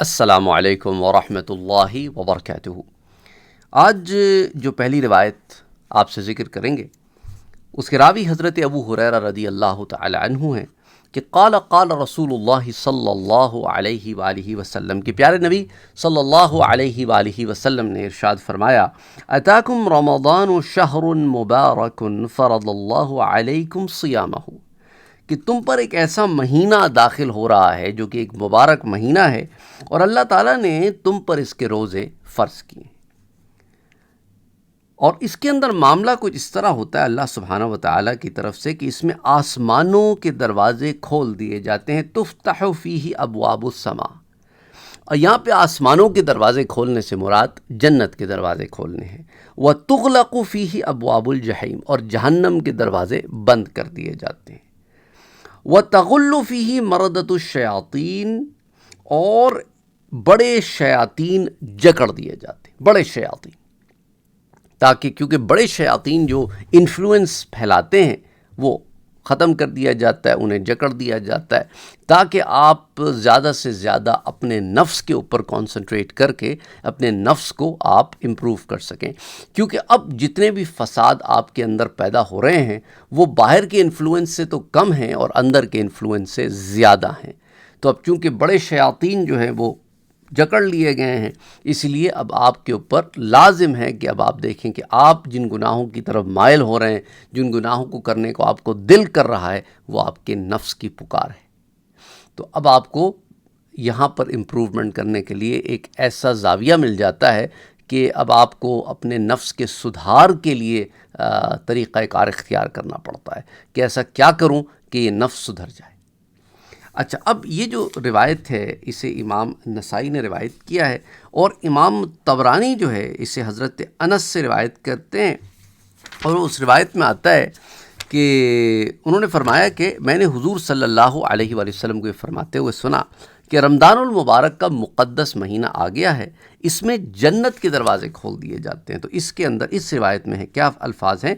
السلام علیکم ورحمۃ اللہ وبرکاتہ۔ آج جو پہلی روایت آپ سے ذکر کریں گے اس کے راوی حضرت ابو ہریرہ رضی اللہ تعالی عنہ ہیں کہ قال رسول اللہ صلی اللہ علیہ وآلہ وسلم کہ پیارے نبی صلی اللہ علیہ وآلہ وسلم نے ارشاد فرمایا، اتاکم رمضان شہر مبارک فرض اللہ علیکم صیامہ، کہ تم پر ایک ایسا مہینہ داخل ہو رہا ہے جو کہ ایک مبارک مہینہ ہے اور اللہ تعالیٰ نے تم پر اس کے روزے فرض کیے، اور اس کے اندر معاملہ کچھ اس طرح ہوتا ہے اللہ سبحانہ و تعالیٰ کی طرف سے کہ اس میں آسمانوں کے دروازے کھول دیے جاتے ہیں، تفتح فیہ ابواب السماء، اور یہاں پہ آسمانوں کے دروازے کھولنے سے مراد جنت کے دروازے کھولنے ہیں، وتغلق فیہ ابواب الجحیم، اور جہنم کے دروازے بند کر دیے جاتے ہیں، وتغل فیہ مردۃ الشیاطین، اور بڑے شیاطین جکڑ دیے جاتے ہیں، بڑے شیاطین، تاکہ کیونکہ بڑے شیاطین جو انفلوئنس پھیلاتے ہیں وہ ختم کر دیا جاتا ہے، انہیں جکڑ دیا جاتا ہے، تاکہ آپ زیادہ سے زیادہ اپنے نفس کے اوپر کانسنٹریٹ کر کے اپنے نفس کو آپ امپروو کر سکیں، کیونکہ اب جتنے بھی فساد آپ کے اندر پیدا ہو رہے ہیں وہ باہر کے انفلوئنس سے تو کم ہیں اور اندر کے انفلوئنس سے زیادہ ہیں، تو اب چونکہ بڑے شیاطین جو ہیں وہ جکڑ لیے گئے ہیں، اس لیے اب آپ کے اوپر لازم ہے کہ اب آپ دیکھیں کہ آپ جن گناہوں کی طرف مائل ہو رہے ہیں، جن گناہوں کو کرنے کو آپ کو دل کر رہا ہے، وہ آپ کے نفس کی پکار ہے۔ تو اب آپ کو یہاں پر امپروومنٹ کرنے کے لیے ایک ایسا زاویہ مل جاتا ہے کہ اب آپ کو اپنے نفس کے سدھار کے لیے طریقہ کار اختیار کرنا پڑتا ہے کہ ایسا کیا کروں کہ یہ نفس سدھر جائے۔ اچھا، اب یہ جو روایت ہے اسے امام نسائی نے روایت کیا ہے، اور امام طبرانی جو ہے اسے حضرت انس سے روایت کرتے ہیں، اور اس روایت میں آتا ہے کہ انہوں نے فرمایا کہ میں نے حضور صلی اللہ علیہ وآلہ وسلم کو یہ فرماتے ہوئے سنا کہ رمضان المبارک کا مقدس مہینہ آ گیا ہے، اس میں جنت کے دروازے کھول دیے جاتے ہیں۔ تو اس کے اندر اس روایت میں ہے کیا الفاظ ہیں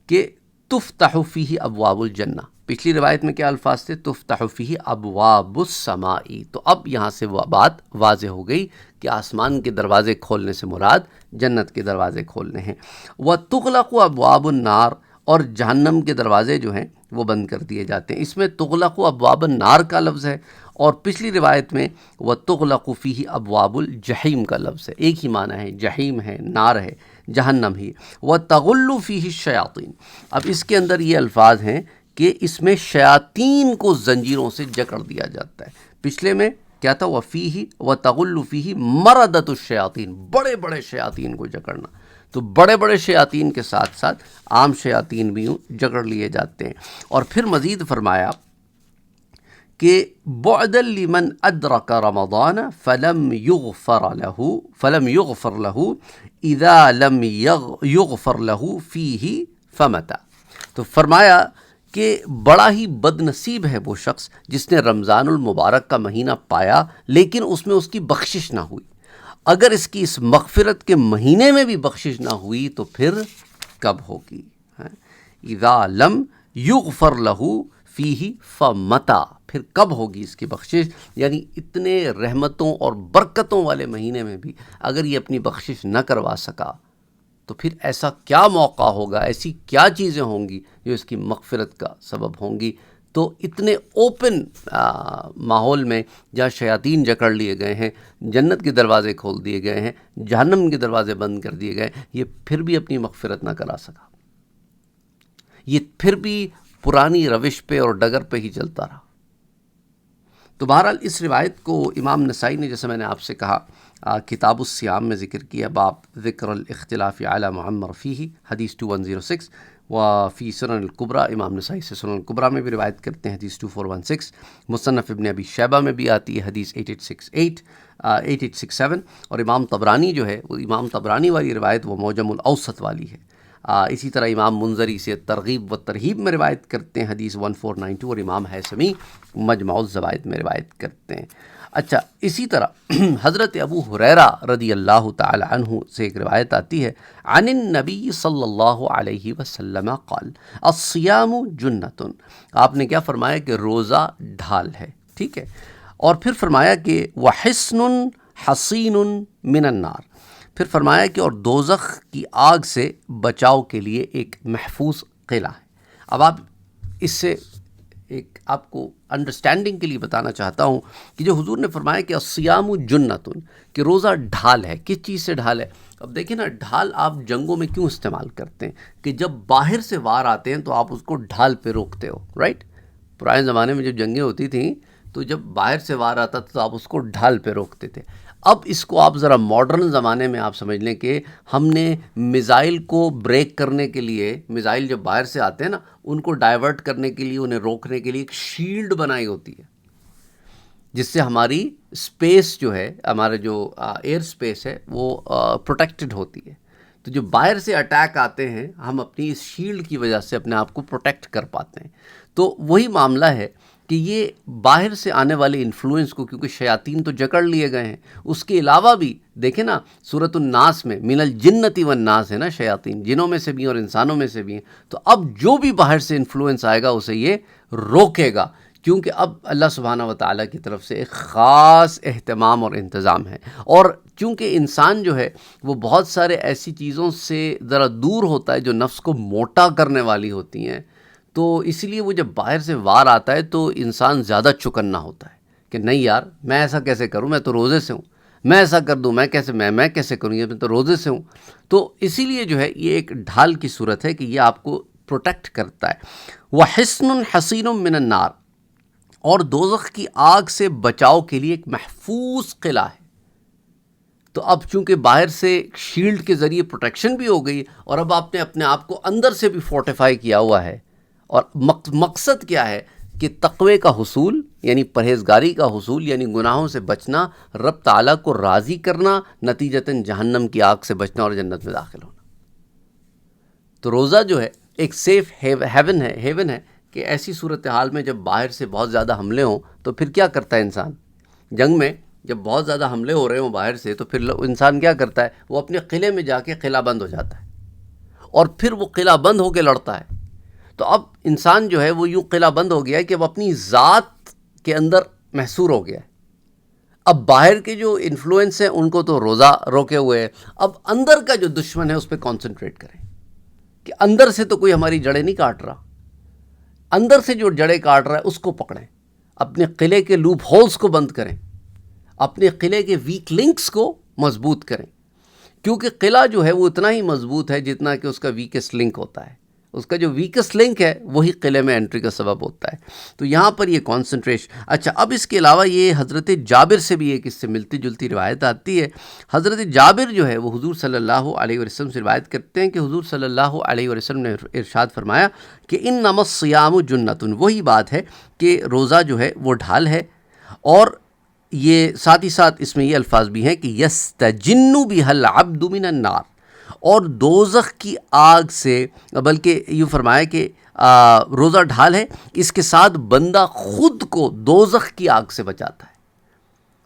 کہ تفتح فیہ ابواب الجنہ، پچھلی روایت میں کیا الفاظ تھے؟ تفتح فیہ ابواب السماء، تو اب یہاں سے وہ بات واضح ہو گئی کہ آسمان کے دروازے کھولنے سے مراد جنت کے دروازے کھولنے ہیں، وتغلق ابواب النار، اور جہنم کے دروازے جو ہیں وہ بند کر دیے جاتے ہیں۔ اس میں تغلق ابواب النار کا لفظ ہے، اور پچھلی روایت میں وتغلق فیہ ابواب الجحیم کا لفظ ہے، ایک ہی معنی ہے، جحیم ہے، نار ہے، جہنم ہی، وتغل فیہ الشیاطین۔ اب اس کے اندر یہ الفاظ ہیں کہ اس میں شیاطین کو زنجیروں سے جکڑ دیا جاتا ہے۔ پچھلے میں کیا تھا؟ وفیہ وتغل فیہ مردۃ الشیاطین، بڑے بڑے شیاطین کو جکڑنا، تو بڑے بڑے شیاطین کے ساتھ ساتھ عام شیاطین بھی یوں جکڑ لیے جاتے ہیں۔ اور پھر مزید فرمایا کہ بعدا لمن ادرک رمضان فلم یغفر له اذا لم یغفر له فیہ فمتى، تو فرمایا کہ بڑا ہی بد نصیب ہے وہ شخص جس نے رمضان المبارک کا مہینہ پایا لیکن اس میں اس کی بخشش نہ ہوئی، اگر اس کی اس مغفرت کے مہینے میں بھی بخشش نہ ہوئی تو پھر کب ہوگی؟ اذا لم یغفر له فیہ فمتى، پھر کب ہوگی اس کی بخشش؟ یعنی اتنے رحمتوں اور برکتوں والے مہینے میں بھی اگر یہ اپنی بخشش نہ کروا سکا تو پھر ایسا کیا موقع ہوگا، ایسی کیا چیزیں ہوں گی جو اس کی مغفرت کا سبب ہوں گی؟ تو اتنے اوپن ماحول میں جہاں شیاطین جکڑ لیے گئے ہیں، جنت کے دروازے کھول دیے گئے ہیں، جہنم کے دروازے بند کر دیے گئے، یہ پھر بھی اپنی مغفرت نہ کرا سکا، یہ پھر بھی پرانی روش پہ اور ڈگر پہ ہی چلتا رہا۔ تو بہرحال اس روایت کو امام نسائی نے، جیسے میں نے آپ سے کہا، کتاب الصیام میں ذکر کیا، باب ذکر الاختلاف علی معمر فیہ، حدیث 2106، وفی سنن الکبریٰ، امام نسائی سے سنن الکبریٰ میں بھی روایت کرتے ہیں، حدیث 2416، مصنف ابن ابی شیبہ میں بھی آتی ہے، حدیث 8867، اور امام طبرانی جو ہے وہ امام طبرانی والی روایت وہ معجم الاوسط والی ہے۔ اسی طرح امام منذری سے ترغیب و ترہیب میں روایت کرتے ہیں، حدیث 1492، اور امام حیثمی مجمع الزوائد میں روایت کرتے ہیں۔ اچھا، اسی طرح حضرت ابو ہریرہ رضی اللہ تعالی عنہ سے ایک روایت آتی ہے، عن النبی صلی اللہ علیہ وسلم قال الصیام جنۃ، آپ نے کیا فرمایا کہ روزہ ڈھال ہے، ٹھیک ہے، اور پھر فرمایا کہ وَحِصْنٌ حَصِينٌ مِّنَ النَّارِ، پھر فرمایا کہ اور دوزخ کی آگ سے بچاؤ کے لیے ایک محفوظ قلعہ ہے۔ اب آپ اس سے ایک آپ کو انڈرسٹینڈنگ کے لیے بتانا چاہتا ہوں کہ جو حضور نے فرمایا کہ الصیام جنتن، کہ روزہ ڈھال ہے، کس چیز سے ڈھال ہے؟ اب دیکھیں نا، ڈھال آپ جنگوں میں کیوں استعمال کرتے ہیں کہ جب باہر سے وار آتے ہیں تو آپ اس کو ڈھال پہ روکتے ہو، رائٹ؟ پرانے زمانے میں جب جنگیں ہوتی تھیں تو جب باہر سے وار آتا تھا تو آپ اس کو ڈھال پہ روکتے تھے۔ اب اس کو آپ ذرا ماڈرن زمانے میں آپ سمجھ لیں کہ ہم نے میزائل کو بریک کرنے کے لیے، میزائل جب باہر سے آتے ہیں نا، ان کو ڈائیورٹ کرنے کے لیے، انہیں روکنے کے لیے ایک شیلڈ بنائی ہوتی ہے جس سے ہماری اسپیس جو ہے، ہمارا جو ایئر اسپیس ہے وہ پروٹیکٹڈ ہوتی ہے۔ تو جو باہر سے اٹیک آتے ہیں ہم اپنی اس شیلڈ کی وجہ سے اپنے آپ کو پروٹیکٹ کر پاتے ہیں۔ تو وہی معاملہ ہے کہ یہ باہر سے آنے والے انفلوئنس کو، کیونکہ شیاطین تو جکڑ لیے گئے ہیں، اس کے علاوہ بھی دیکھیں نا سورۃ الناس میں من الجنۃ والناس ہے نا، شیاطین جنوں میں سے بھی اور انسانوں میں سے بھی ہیں۔ تو اب جو بھی باہر سے انفلوئنس آئے گا اسے یہ روکے گا، کیونکہ اب اللہ سبحانہ و تعالیٰ کی طرف سے ایک خاص اہتمام اور انتظام ہے۔ اور چونکہ انسان جو ہے وہ بہت سارے ایسی چیزوں سے ذرا دور ہوتا ہے جو نفس کو موٹا کرنے والی ہوتی ہیں، تو اس لیے وہ جب باہر سے وار آتا ہے تو انسان زیادہ چکنا ہوتا ہے کہ نہیں یار میں ایسا کیسے کروں، میں تو روزے سے ہوں، میں ایسا کر دوں، میں کیسے کروں، یہ میں تو روزے سے ہوں۔ تو اسی لیے جو ہے یہ ایک ڈھال کی صورت ہے کہ یہ آپ کو پروٹیکٹ کرتا ہے۔ وَحِصْنٌ حَصِينٌ مِّنَ النَّارِ، اور دوزخ کی آگ سے بچاؤ کے لیے ایک محفوظ قلعہ ہے۔ تو اب چونکہ باہر سے شیلڈ کے ذریعے پروٹیکشن بھی ہو گئی، اور اب آپ نے اپنے آپ کو اندر سے بھی فورٹیفائی کیا ہوا ہے، اور مقصد کیا ہے کہ تقوی کا حصول، یعنی پرہیزگاری کا حصول، یعنی گناہوں سے بچنا، رب تعالیٰ کو راضی کرنا، نتیجتاً جہنم کی آگ سے بچنا اور جنت میں داخل ہونا۔ تو روزہ جو ہے ایک سیف ہیون ہے کہ ایسی صورتحال میں جب باہر سے بہت زیادہ حملے ہوں تو پھر کیا کرتا ہے انسان؟ جنگ میں جب بہت زیادہ حملے ہو رہے ہوں باہر سے تو پھر انسان کیا کرتا ہے؟ وہ اپنے قلعے میں جا کے قلعہ بند ہو جاتا ہے، اور پھر وہ قلعہ بند ہو کے لڑتا ہے۔ تو اب انسان جو ہے وہ یوں قلعہ بند ہو گیا ہے کہ اب اپنی ذات کے اندر محصور ہو گیا ہے۔ اب باہر کے جو انفلوئنس ہیں ان کو تو روزہ روکے ہوئے ہے، اب اندر کا جو دشمن ہے اس پہ کانسنٹریٹ کریں کہ اندر سے تو کوئی ہماری جڑیں نہیں کاٹ رہا، اندر سے جو جڑیں کاٹ رہا ہے اس کو پکڑیں، اپنے قلعے کے لوپ ہولز کو بند کریں، اپنے قلعے کے ویک لنکس کو مضبوط کریں، کیونکہ قلعہ جو ہے وہ اتنا ہی مضبوط ہے جتنا کہ اس کا ویکسٹ لنک ہوتا ہے، اس کا جو ویکسٹ لنک ہے وہی قلعے میں انٹری کا سبب ہوتا ہے۔ تو یہاں پر یہ کانسنٹریشن۔ اچھا، اب اس کے علاوہ یہ حضرت جابر سے بھی ایک اس سے ملتی جلتی روایت آتی ہے۔ حضرت جابر جو ہے وہ حضور صلی اللہ علیہ وسلم سے روایت کرتے ہیں کہ حضور صلی اللہ علیہ وسلم نے ارشاد فرمایا کہ انما الصیام جنۃ، وہی بات ہے کہ روزہ جو ہے وہ ڈھال ہے، اور یہ ساتھ ہی ساتھ اس میں یہ الفاظ بھی ہیں کہ یستجن بها العبد من النار، اور دوزخ کی آگ سے، بلکہ یوں فرمایا کہ روزہ ڈھال ہے، اس کے ساتھ بندہ خود کو دوزخ کی آگ سے بچاتا ہے۔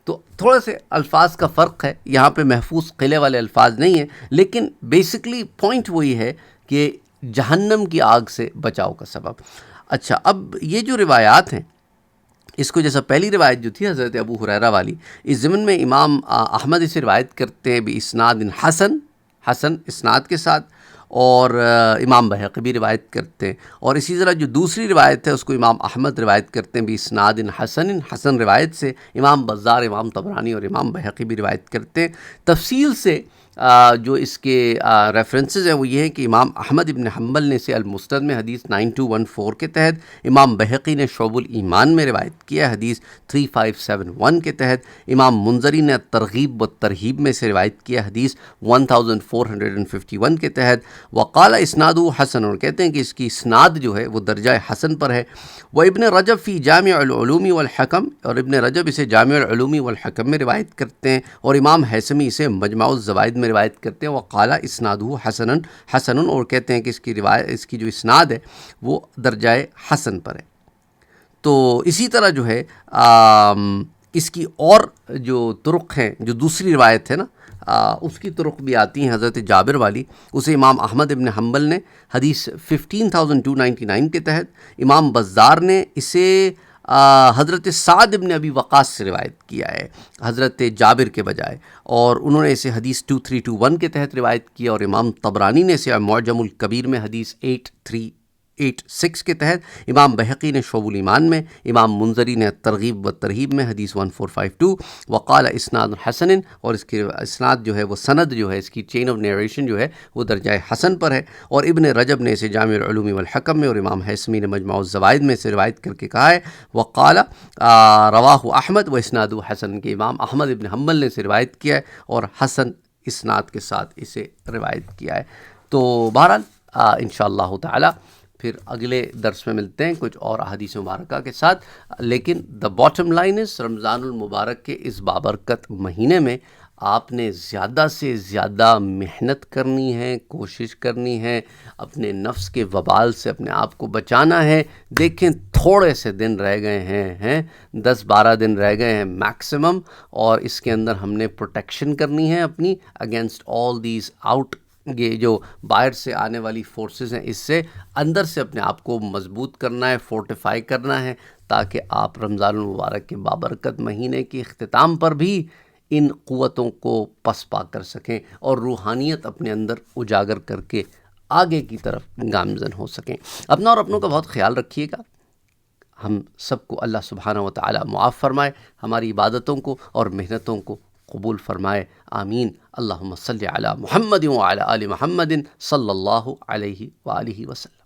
تو تھوڑے سے الفاظ کا فرق ہے، یہاں پہ محفوظ قلعے والے الفاظ نہیں ہیں، لیکن بیسکلی پوائنٹ وہی ہے کہ جہنم کی آگ سے بچاؤ کا سبب۔ اچھا، اب یہ جو روایات ہیں اس کو، جیسا پہلی روایت جو تھی حضرت ابو ہریرہ والی، اس ضمن میں امام احمد اسے روایت کرتے ہیں باسناد حسن اسناد کے ساتھ، اور امام بہقی بھی روایت کرتے ہیں، اور اسی طرح جو دوسری روایت ہے اس کو امام احمد روایت کرتے ہیں باسناد حسن روایت سے، امام بزار، امام طبرانی اور امام بہقی بھی روایت کرتے ہیں۔ تفصیل سے جو اس کے ریفرنسز ہیں وہ یہ ہیں کہ امام احمد ابن حنبل نے اسے المسند میں حدیث 9214 کے تحت، امام بہقی نے شعب الایمان میں روایت کیا ہے حدیث 3571 کے تحت، امام منذری نے ترغیب و ترہیب میں سے روایت کیا حدیث 1451 کے تحت، وقال اسنادہ حسن، اور کہتے ہیں کہ اس کی اسناد جو ہے وہ درجہ حسن پر ہے۔ وہ ابن رجب فی جامع العلوم والحکم، اور ابن رجب اسے جامع العلوم والحکم میں روایت کرتے ہیں، اور امام حیثمی اسے مجمع الزوائد میں روایت کرتے ہیں، وقال اسنادہ حسن، اور کہتے ہیں کہ اس کی جو اسناد ہے وہ درجہ حسن پر ہے۔ تو اسی طرح جو ہے اس کی اور جو طرق ہیں، جو دوسری روایت ہے نا اس کی طرق بھی آتی ہیں حضرت جابر والی، اسے امام احمد ابن حنبل نے حدیث 15299 کے تحت، امام بزار نے اسے حضرت سعد بن ابی وقاص سے روایت کیا ہے حضرت جابر کے بجائے، اور انہوں نے اسے حدیث 2321 کے تحت روایت کیا، اور امام طبرانی نے اسے معجم الکبیر میں حدیث 8386 کے تحت، امام بہقی نے شعب الایمان میں، امام منذری نے ترغیب و ترہیب میں حدیث 1452، وقال اسناد حسن، اور اس کے اسناد جو ہے وہ سند جو ہے اس کی چین آف نیریشن جو ہے وہ درجہ حسن پر ہے، اور ابن رجب نے اسے جامع العلوم والحکم میں اور امام حیثمی نے مجمع الزوائد میں سے روایت کر کے کہا ہے، وقال رواہ احمد و اسناد حسن، کے امام احمد ابن حنبل نے اسے روایت کیا ہے اور حسن اسناد کے ساتھ اسے روایت کیا ہے۔ تو بہرحال انشاءاللہ تعالی پھر اگلے درس میں ملتے ہیں کچھ اور احادیث مبارکہ کے ساتھ، لیکن دا باٹم لائن از رمضان المبارک کے اس بابرکت مہینے میں آپ نے زیادہ سے زیادہ محنت کرنی ہے، کوشش کرنی ہے، اپنے نفس کے وبال سے اپنے آپ کو بچانا ہے۔ دیکھیں تھوڑے سے دن رہ گئے ہیں 10-12 دن رہ گئے ہیں میکسیمم، اور اس کے اندر ہم نے پروٹیکشن کرنی ہے اپنی اگینسٹ آل دیز آؤٹ، یہ جو باہر سے آنے والی فورسز ہیں، اس سے اندر سے اپنے آپ کو مضبوط کرنا ہے، فورٹیفائی کرنا ہے، تاکہ آپ رمضان المبارک کے بابرکت مہینے کے اختتام پر بھی ان قوتوں کو پسپا کر سکیں اور روحانیت اپنے اندر اجاگر کر کے آگے کی طرف گامزن ہو سکیں۔ اپنا اور اپنوں کا بہت خیال رکھیے گا۔ ہم سب کو اللہ سبحانہ و تعالی معاف فرمائے، ہماری عبادتوں کو اور محنتوں کو قبول فرمائے، آمین۔ اللہم صلی علی محمد وعلی آل محمد صلی اللہ علیہ وآلہ وسلم۔